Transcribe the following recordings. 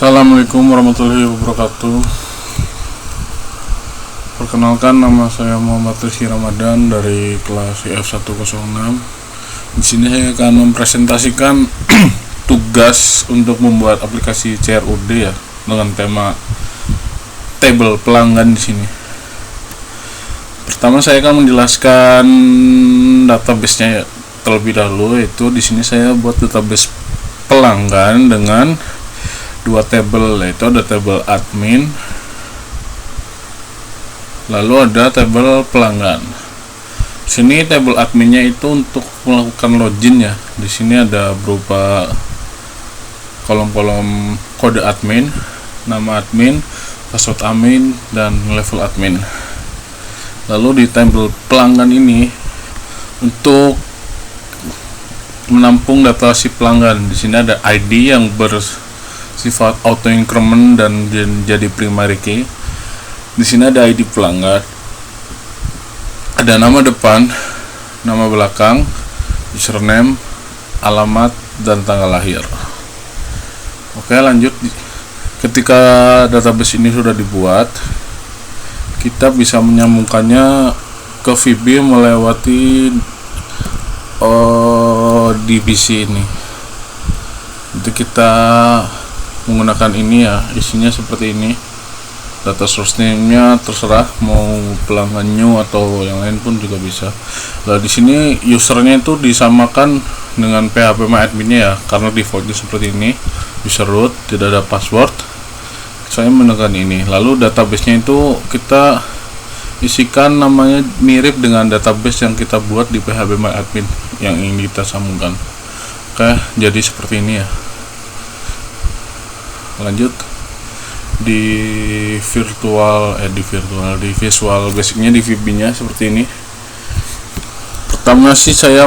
Assalamualaikum warahmatullahi wabarakatuh. Perkenalkan, nama saya Muhammad Rizky Ramadan dari kelas IF106. Di sini saya akan mempresentasikan tugas untuk membuat aplikasi CRUD ya, dengan tema tabel pelanggan di sini. Pertama saya akan menjelaskan database-nya ya, terlebih dahulu. Yaitu di sini saya buat database pelanggan dengan dua tabel, yaitu ada tabel admin, lalu ada tabel pelanggan. Sini tabel adminnya itu untuk melakukan login ya. Di sini ada berupa kolom-kolom kode admin, nama admin, password admin, dan level admin. Lalu di tabel pelanggan ini untuk menampung data si pelanggan. Di sini ada ID yang bersifat auto increment dan jadi primary key. Di sini ada ID pelanggan, ada nama depan, nama belakang, username, alamat, dan tanggal lahir. Oke, lanjut. Ketika database ini sudah dibuat, kita bisa menyambungkannya ke VB melewati divisi ini. Jadi kita menggunakan ini ya, isinya seperti ini. Data source name-nya terserah mau pelanggan new atau yang lain pun juga bisa. Nah, di sini usernya itu disamakan dengan phpMyAdmin-nya ya, karena defaultnya seperti ini, user root, tidak ada password. Saya menekan ini. Lalu database-nya itu kita isikan namanya mirip dengan database yang kita buat di phpMyAdmin yang ingin kita sambungkan. Oke, jadi seperti ini ya. Lanjut di visual basicnya, di VB-nya seperti ini. Pertama sih saya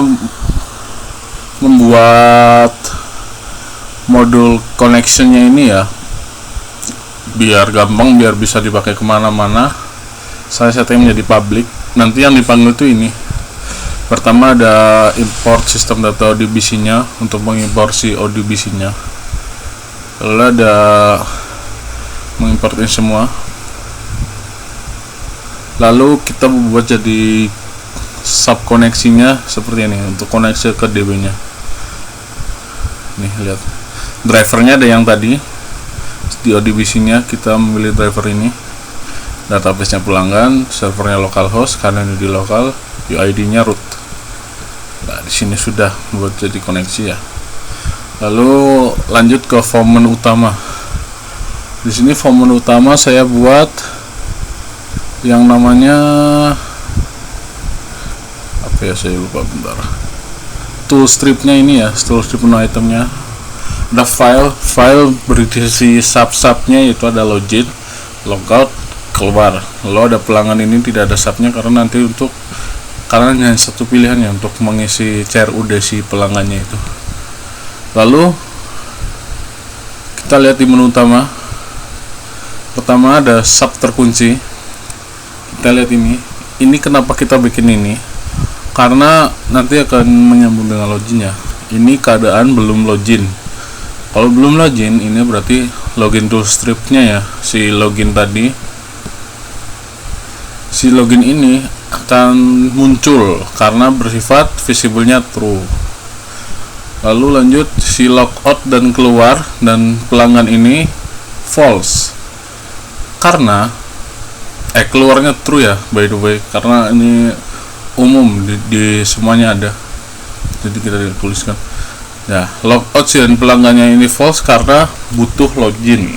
membuat modul connection-nya ini ya, biar gampang, biar bisa dipakai kemana-mana. Saya setting menjadi public. Nanti yang dipanggil itu ini. Pertama ada import sistem data ODBC-nya untuk mengimport si ODBC-nya. Lalu ada mengimport ini semua. Lalu kita buat jadi sub koneksinya seperti ini untuk koneksi ke DB-nya. Nih lihat, drivernya ada yang tadi di ODBC-nya, kita memilih driver ini. Database-nya pelanggan, servernya localhost karena ini di lokal, UID-nya root. Nah, di sini sudah buat jadi koneksi ya. Lalu lanjut ke form menu utama. Di sini form menu utama saya buat yang namanya apa ya, saya lupa bentar. Tool strip-nya ini ya, tool strip menu itemnya. Ada file berisi sub-subnya, yaitu ada login, logout, keluar. Lalu ada pelanggan, ini tidak ada subnya karena nanti karena hanya satu pilihannya untuk mengisi CRUD si pelanggannya itu. Lalu kita lihat di menu utama. Pertama ada sub terkunci. Kita lihat ini kenapa kita bikin ini, karena nanti akan menyambung dengan login ya. Ini keadaan belum login. Kalau belum login, ini berarti login tool strip-nya ya, si login tadi. Si login ini akan muncul karena bersifat visible-nya true. Lalu lanjut, si logout dan keluar dan pelanggan ini false. Karena keluarnya true ya, by the way, karena ini umum di semuanya ada. Jadi kita tuliskan ya, logout dan pelanggannya ini false karena butuh login.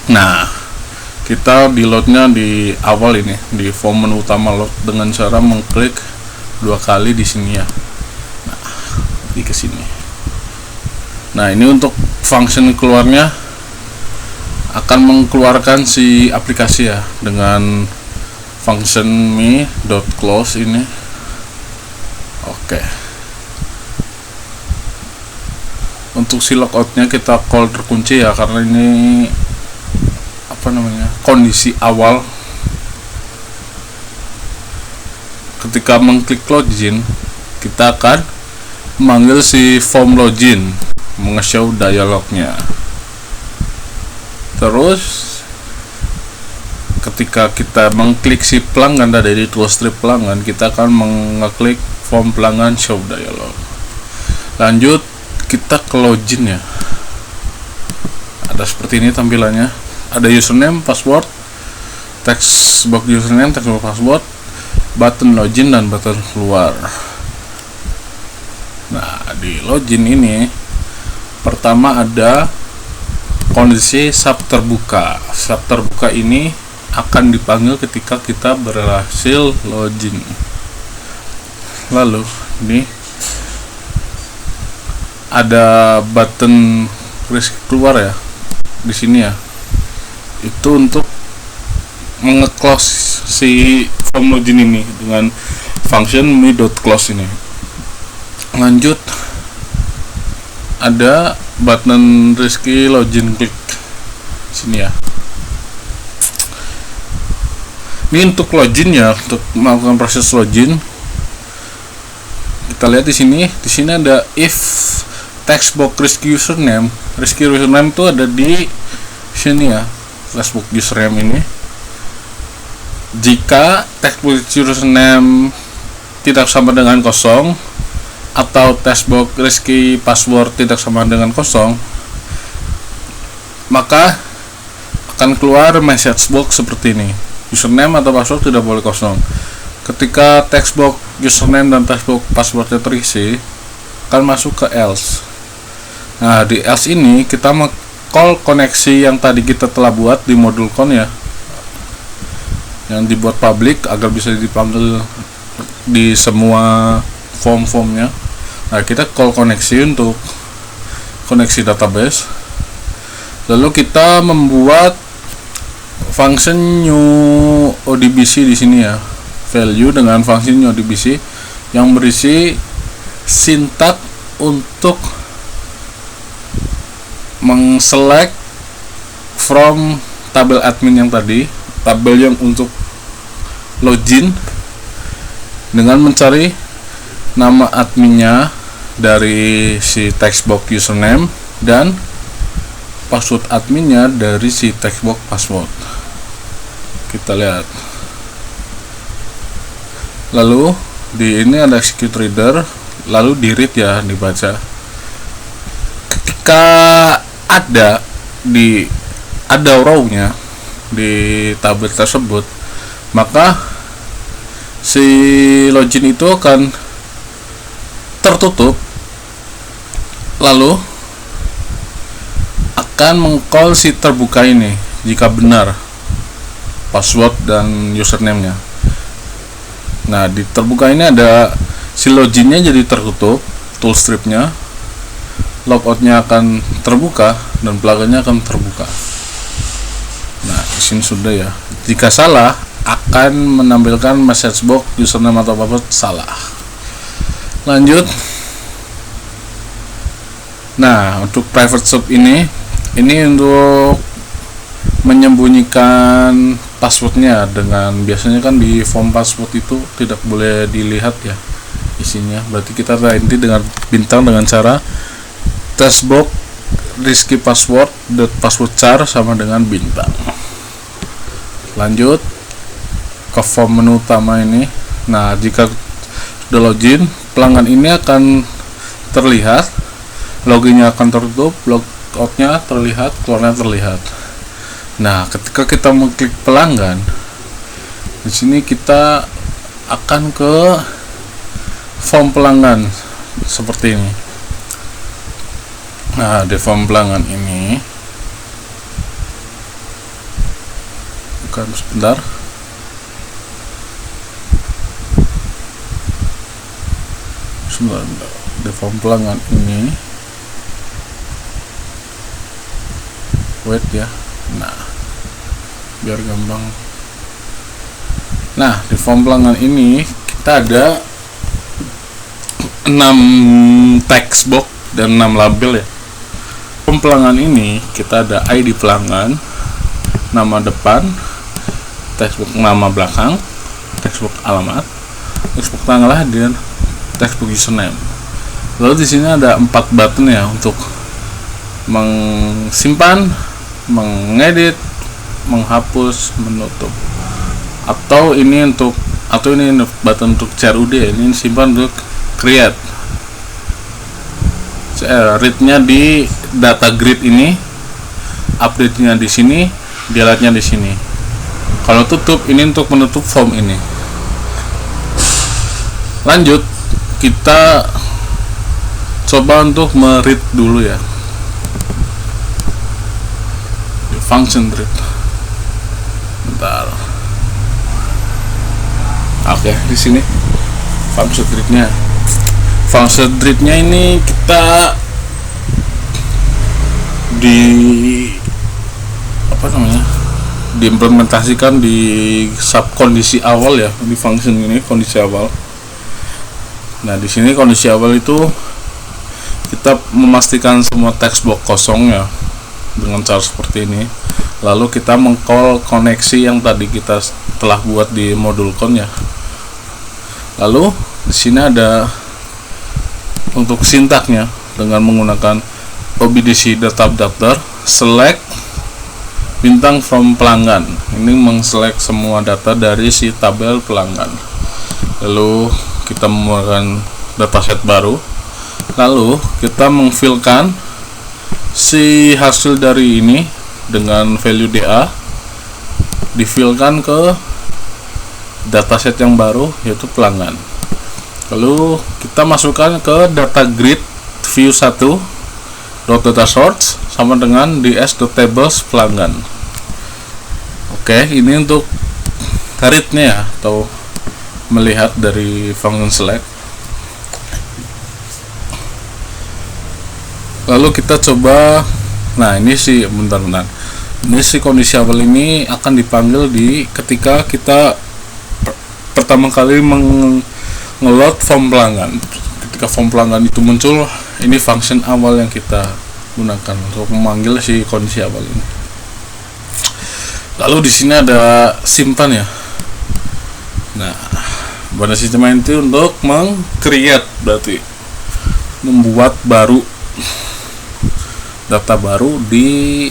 Nah, kita di loadnya di awal ini, di form menu utama load, dengan cara mengklik dua kali di sini ya. Nah, di kesini. Nah, ini untuk function keluarnya akan mengeluarkan si aplikasi ya, dengan function me.close ini. Oke. Untuk si logoutnya kita call terkunci ya, karena ini kondisi awal. Ketika mengklik login, kita akan memanggil si form login. nge-show dialognya. Terus ketika kita mengklik si pelanggan dari toolstrip pelanggan, kita akan mengeklik form pelanggan show dialog. Lanjut kita ke login ya. Ada seperti ini tampilannya. Ada username, password, text box username, text box password, button login dan button keluar. Nah, di login ini pertama ada kondisi sub terbuka. Sub terbuka ini akan dipanggil ketika kita berhasil login. Lalu ini ada button keluar ya di sini ya. Itu untuk menge-close si form login ini dengan function me.close ini. Lanjut ada button Rizky login, klik sini ya. Ini untuk login ya, untuk melakukan proses login. Kita lihat di sini ada if textbox Rizky username. Rizky username itu ada di sini ya, textbox username ini. Jika textbox username tidak sama dengan kosong atau textbox Rizky password tidak sama dengan kosong, maka akan keluar message box seperti ini. Username atau password tidak boleh kosong. Ketika textbox username dan textbox passwordnya terisi, akan masuk ke else. Nah, di else ini kita call koneksi yang tadi kita telah buat di modul con ya, yang dibuat public agar bisa dipanggil di semua form-formnya. Nah, kita call koneksi untuk koneksi database. Lalu kita membuat function new ODBC di sini ya, value dengan function new ODBC yang berisi sintak untuk mengselect from tabel admin yang tadi, tabel yang untuk login, dengan mencari nama adminnya dari si textbox username dan password adminnya dari si textbox password. Kita lihat. Lalu di ini ada execute reader, lalu di read ya, dibaca. Ketika ada row-nya di tabel tersebut, maka si login itu akan tertutup, lalu akan meng-call si terbuka ini jika benar password dan username-nya. Nah, di terbuka ini ada si loginnya jadi tertutup, toolstrip-nya, logout-nya akan terbuka dan pelanggannya akan terbuka. Nah, di sini sudah ya. Jika salah akan menampilkan message box username atau password salah. Lanjut. Nah, untuk private shop ini untuk menyembunyikan passwordnya, dengan biasanya kan di form password itu tidak boleh dilihat ya isinya. Berarti kita ganti dengan bintang dengan cara textbox Rizky password password char sama dengan bintang. Lanjut ke form menu utama ini. Nah, jika sudah login, pelanggan ini akan terlihat, loginnya akan tertutup, logoutnya terlihat, keluarnya terlihat. Nah, ketika kita mengklik pelanggan, di sini kita akan ke form pelanggan seperti ini. Nah, di form pelanggan ini, bukan sebentar. Di form pelanggan ini, wait ya. Nah, biar gampang. Nah, di form pelanggan ini kita ada 6 text box dan 6 label ya. Form pelanggan ini kita ada ID pelanggan, nama depan, textbox nama belakang, textbox alamat, textbox tanggal lahir, dan textbox username. Lalu di sini ada 4 button ya untuk Simpan, mengedit, menghapus, menutup. Atau ini button untuk CRUD, ini simpan untuk create. Read-nya di data grid ini, update-nya di sini, delete-nya di sini. Kalau tutup, ini untuk menutup form ini. Lanjut, kita coba untuk meread dulu ya. Di function read. Bentar. Oke, di sini function read-nya. Function read-nya ini kita diimplementasikan di sub kondisi awal ya, di function ini kondisi awal. Nah, di sini kondisi awal itu kita memastikan semua text box kosong ya dengan cara seperti ini. Lalu kita meng-call koneksi yang tadi kita telah buat di modul con ya. Lalu di sini ada untuk sintaknya dengan menggunakan OBDC data adapter select bintang from pelanggan. Ini mengselect semua data dari si tabel pelanggan. Lalu kita membuatkan dataset baru. Lalu kita mengfillkan si hasil dari ini dengan value DA, difillkan ke dataset yang baru yaitu pelanggan. Lalu kita masukkan ke data grid view 1 data source sama dengan ds.tables pelanggan. Oke, ini untuk read-nya ya, atau melihat dari function select. Lalu kita coba, nah ini sih bentar-bentar. Ini si kondisi awal ini akan dipanggil ketika kita pertama kali ngeload form pelanggan. Ketika form pelanggan itu muncul, ini function awal yang kita gunakan untuk memanggil si kondisi awal ini. Lalu di sini ada simpan ya. Nah, pada sistem itu untuk meng-create, berarti membuat baru data baru di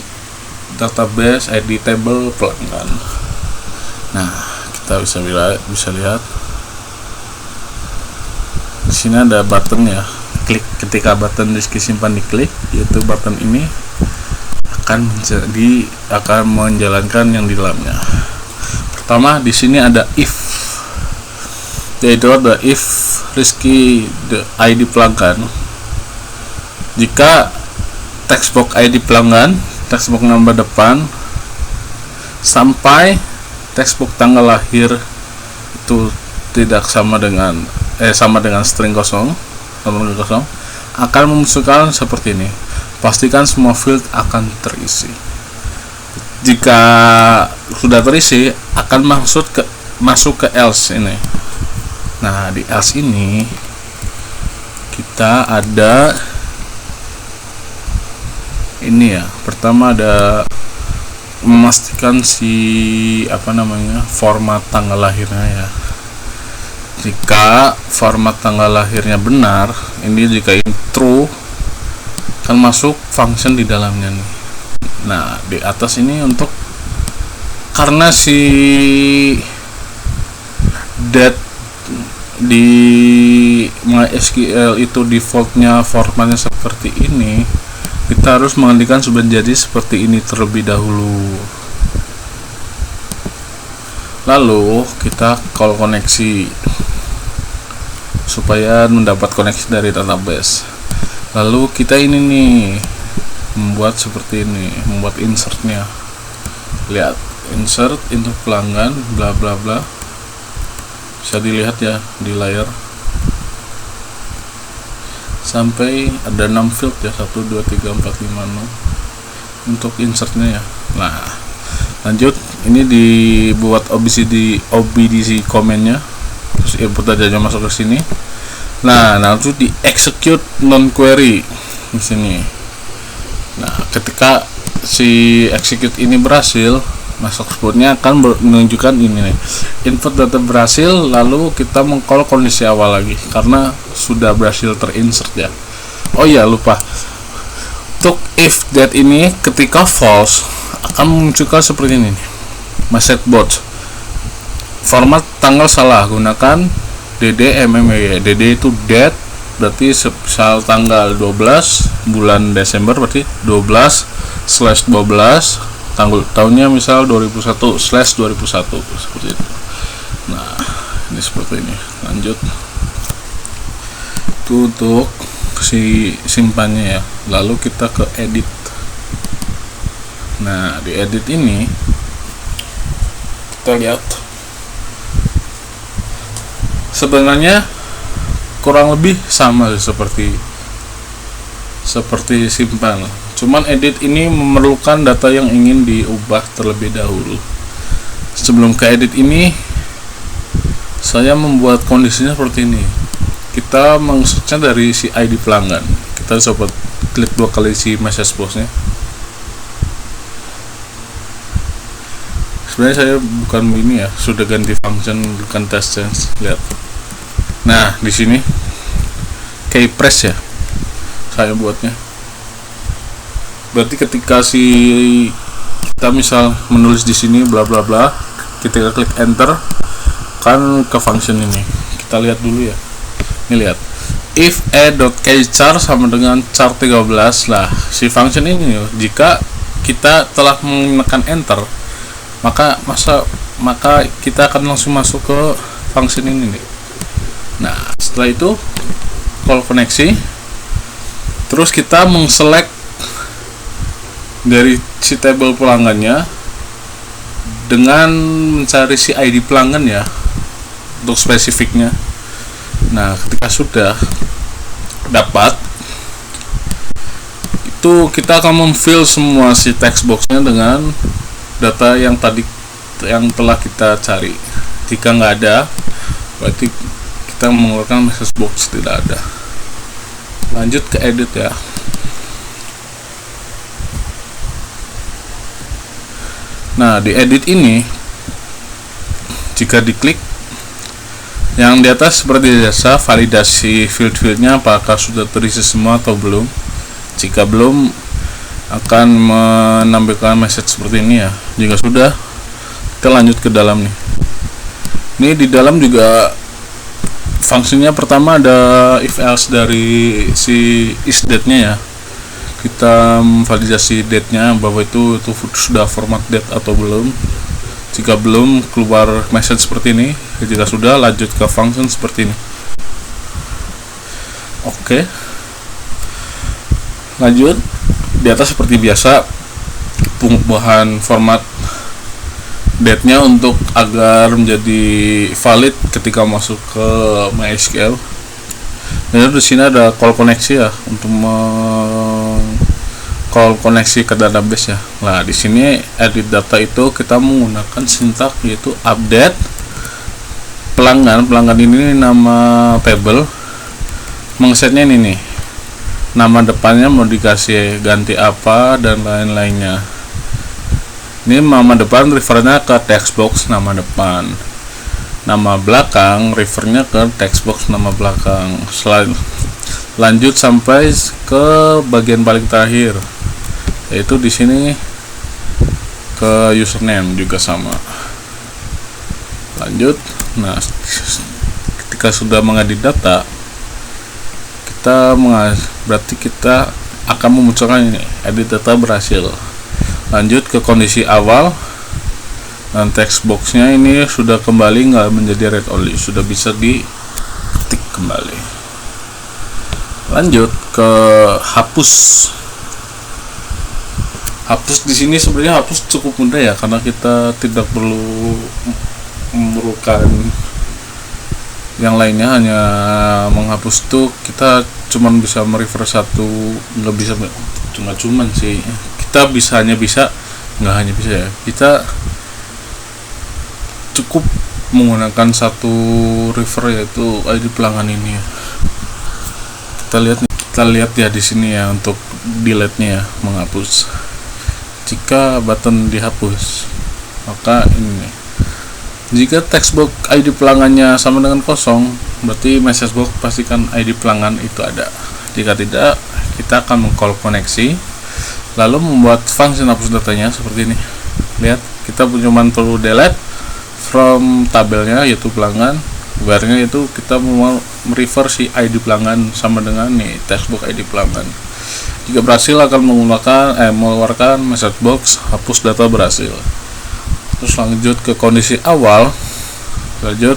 database ID table pelanggan. Nah, kita bisa lihat di sini ada button ya. Klik, ketika button disk simpan diklik, yaitu button ini akan menjalankan yang di dalamnya. Pertama di sini ada if, yaitu ada if Rizky the ID pelanggan. Jika textbox ID pelanggan, textbox nomor depan sampai textbox tanggal lahir itu tidak sama dengan string kosong, akan memunculkan seperti ini. Pastikan semua field akan terisi. Jika sudah terisi, akan masuk ke else ini. Nah, di else ini kita ada ini ya. Pertama ada memastikan format tanggal lahirnya ya. Jika format tanggal lahirnya benar, ini jika ini true, akan masuk function di dalamnya nih. Nah, di atas ini untuk karena si date di MySQL itu defaultnya formatnya seperti ini, kita harus mengandikan menjadi seperti ini terlebih dahulu. Lalu kita call koneksi supaya mendapat koneksi dari database. Lalu kita ini nih membuat seperti ini, membuat insertnya. Lihat, insert untuk pelanggan bla bla bla. Bisa dilihat ya di layar. Sampai ada 6 field ya, 1 2 3 4 5 6 untuk insertnya ya. Nah, lanjut, ini dibuat OBDC komennya, terus input aja masuk ke sini. Nah, langsung di execute non query di sini. Nah, ketika si execute ini berhasil, masuk outputnya akan menunjukkan ini nih, input data berhasil. Lalu kita meng-call kondisi awal lagi karena sudah berhasil terinsert ya. Oh iya, lupa Untuk if that ini ketika false akan memunculkan seperti ini nih, message box. Format tanggal salah, gunakan DD DD itu date, berarti misal tanggal 12 bulan Desember berarti 12/12, tahunnya misal 2001/2001 seperti itu. Nah, ini seperti ini. Lanjut. Itu untuk si simpannya ya. Lalu kita ke edit. Nah, di edit ini kita lihat sebenarnya kurang lebih sama seperti simpan. Cuman edit ini memerlukan data yang ingin diubah terlebih dahulu. Sebelum ke edit ini, saya membuat kondisinya seperti ini. Kita mengsearchnya dari si ID pelanggan. Kita coba klik 2 kali si message box-nya. Sebenarnya saya bukan ini ya, sudah ganti function, bukan test change. Lihat. Nah, di sini key press ya, saya buatnya. Berarti ketika kita misal menulis di sini bla bla bla, kita klik enter, kan ke function ini. Kita lihat dulu ya. Ini lihat, if a.keychar sama dengan char 13 lah, si function ini jika kita telah menekan enter, maka kita akan langsung masuk ke function ini nih. Nah, setelah itu call koneksi, terus kita mengselect dari si table pelanggannya dengan mencari si ID pelanggan ya untuk spesifiknya. Nah, ketika sudah dapat itu, kita akan memfill semua si text boxnya dengan data yang telah kita cari. Jika nggak ada, berarti kita mengeluarkan message box tidak ada. Lanjut ke edit ya. Nah, di edit ini jika diklik yang di atas seperti biasa, validasi field-fieldnya apakah sudah terisi semua atau belum. Jika belum, akan menampilkan message seperti ini ya. Jika sudah, kita lanjut ke dalam nih. Ini di dalam juga fungsinya pertama ada if else dari si isDate-nya ya. Kita validasi date-nya bahwa itu sudah format date atau belum. Jika belum, keluar message seperti ini. Jika sudah, lanjut ke function seperti ini. Oke. Lanjut. Di atas seperti biasa, pengubahan format date-nya untuk agar menjadi valid ketika masuk ke MySQL. Dan di sini ada call koneksi ya, untuk call koneksi ke database ya. Nah, di sini edit data itu kita menggunakan sintak yaitu update pelanggan. Pelanggan ini nama table, mengsetnya ini nih, nama depannya mau dikasih ganti apa dan lain-lainnya. Ini nama depan refernya ke text box nama depan, nama belakang refernya ke text box nama belakang. Lanjut sampai ke bagian paling terakhir, yaitu di sini ke username juga sama. Lanjut. Nah, ketika sudah mengedit data, berarti kita akan memunculkan ini, edit data berhasil. Lanjut ke kondisi awal, dan text boxnya ini sudah kembali nggak menjadi read only, sudah bisa diketik kembali. Lanjut ke hapus. Hapus di sini sebenarnya hapus cukup mudah ya, karena kita tidak perlu memerlukan yang lainnya, hanya menghapus tuh kita cuman bisa merefer satu, nggak bisa cuman sih, kita nggak hanya bisa ya, kita cukup menggunakan satu refer yaitu ID pelanggan ini ya. Kita lihat ya di sini ya untuk delete-nya ya, menghapus. Jika button dihapus, maka ini. Jika text box ID pelanggannya sama dengan kosong, berarti message box pastikan ID pelanggan itu ada. Jika tidak, kita akan meng-call koneksi, lalu membuat fungsi hapus datanya seperti ini. Lihat, kita cuma perlu delete from tabelnya yaitu pelanggan, where-nya itu kita mau merefer si ID pelanggan sama dengan nih textbook ID pelanggan. Jika berhasil akan mengeluarkan message box hapus data berhasil. Terus lanjut ke kondisi awal, lanjut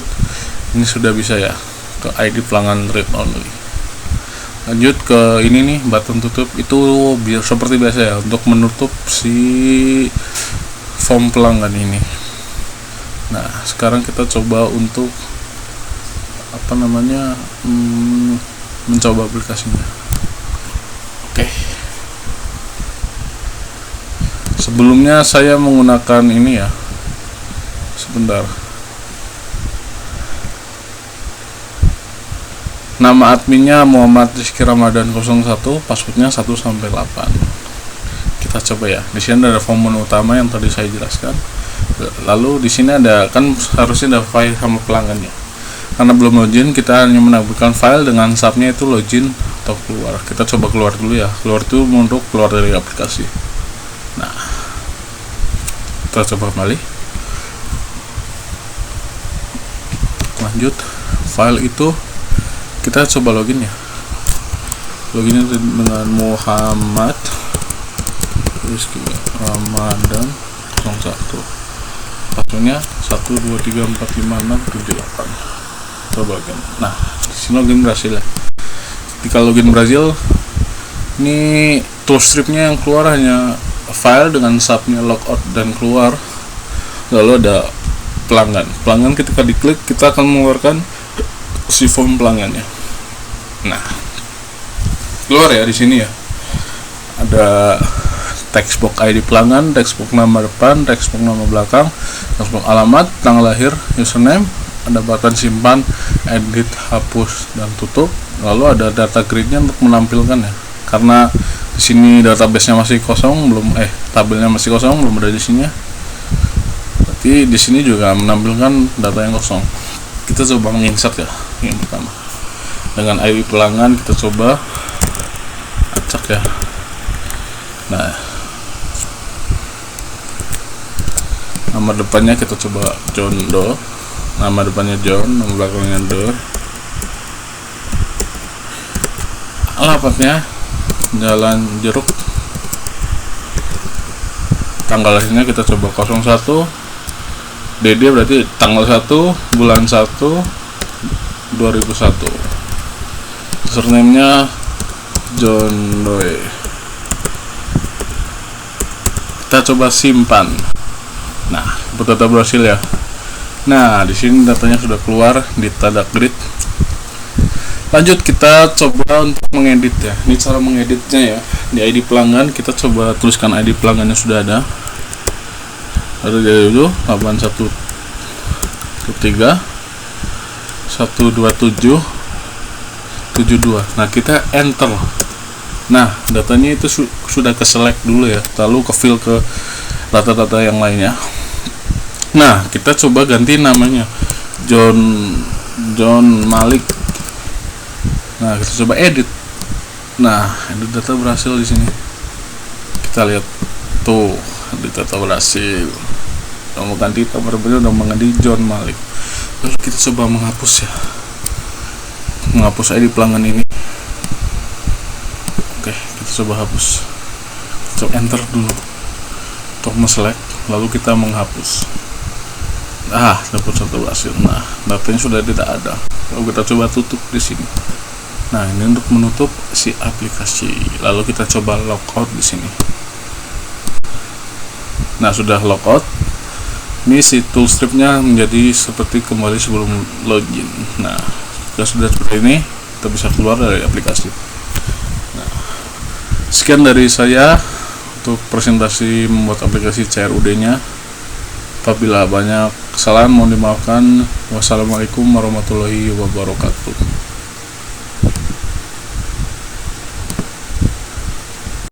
ini sudah bisa ya ke ID pelanggan read only. Lanjut ke ini nih button tutup, itu biar seperti biasa ya untuk menutup si form pelanggan ini. Nah sekarang kita coba untuk mencoba aplikasinya. Oke. Sebelumnya saya menggunakan ini ya. Sebentar. Nama adminnya Muhammad Rizky Ramadan 01, passwordnya 1 sampai 8. Kita coba ya. Di sini ada form menu utama yang tadi saya jelaskan. Lalu di sini ada, kan harusnya ada file sama pelanggannya. Karena belum login, kita hanya menampilkan file dengan subnya itu login atau keluar. Kita coba keluar dulu ya. Keluar itu untuk keluar dari aplikasi. Nah, kita coba kembali. Lanjut, file itu kita coba login ya. Loginnya dengan Muhammad Rizky Ramadan 01. Passwordnya 123456778. Coba kan. Nah, di sini login berhasil ya. Ketika login berhasil, ini toolstripnya yang keluar hanya file dengan subnya logout dan keluar. Lalu ada pelanggan. Pelanggan ketika diklik kita akan mengeluarkan si form pelanggannya. Nah, keluar ya di sini ya. Ada textbook ID pelanggan, textbook nama depan, textbook nama belakang, textbook alamat, tanggal lahir, username, ada button simpan, edit, hapus dan tutup. Lalu ada data grid-nya untuk menampilkan ya. Karena di sini database-nya masih kosong, tabelnya masih kosong, belum ada di sini. Berarti di sini juga menampilkan data yang kosong. Kita coba menginsert ya, yang pertama. Dengan ID pelanggan kita coba acak ya. Nah, nama depannya kita coba John Doe. Nama depannya John, nama belakangnya Doe. Alamatnya Jalan Jeruk. Tanggal lahirnya kita coba 01. DD berarti tanggal 1 bulan 1 2001. Username-nya John Doe. Kita coba simpan. Nah, data berhasil ya. Nah, di sini datanya sudah keluar di data grid. Lanjut kita coba untuk mengedit ya. Ini cara mengeditnya ya. Di ID pelanggan kita coba tuliskan ID pelanggan yang sudah ada. Ada dulu 8113 127 72. Nah, kita enter. Nah, datanya itu sudah ke select dulu ya. Lalu ke fill ke data-data yang lainnya. Nah, kita coba ganti namanya John Malik. Nah, kita coba edit. Nah, edit data berhasil di sini. Kita lihat tuh, edit data berhasil. Udah mau ganti nomor bener, udah mengganti John Malik. Lalu kita coba menghapus ya. Menghapus ID pelanggan ini. Oke, kita coba hapus. Coba enter dulu untuk select, lalu kita menghapus. Dapat satu berhasil. Nah, datanya sudah tidak ada. Lalu kita coba tutup di sini. Nah, ini untuk menutup si aplikasi. Lalu kita coba logout di sini. Nah, sudah logout. Ini si toolstripnya menjadi seperti kembali sebelum login. Nah, sudah seperti ini, kita bisa keluar dari aplikasi. Nah, sekian dari saya untuk presentasi membuat aplikasi CRUD-nya. Apabila banyak kesalahan mohon dimaafkan. Wassalamualaikum warahmatullahi wabarakatuh.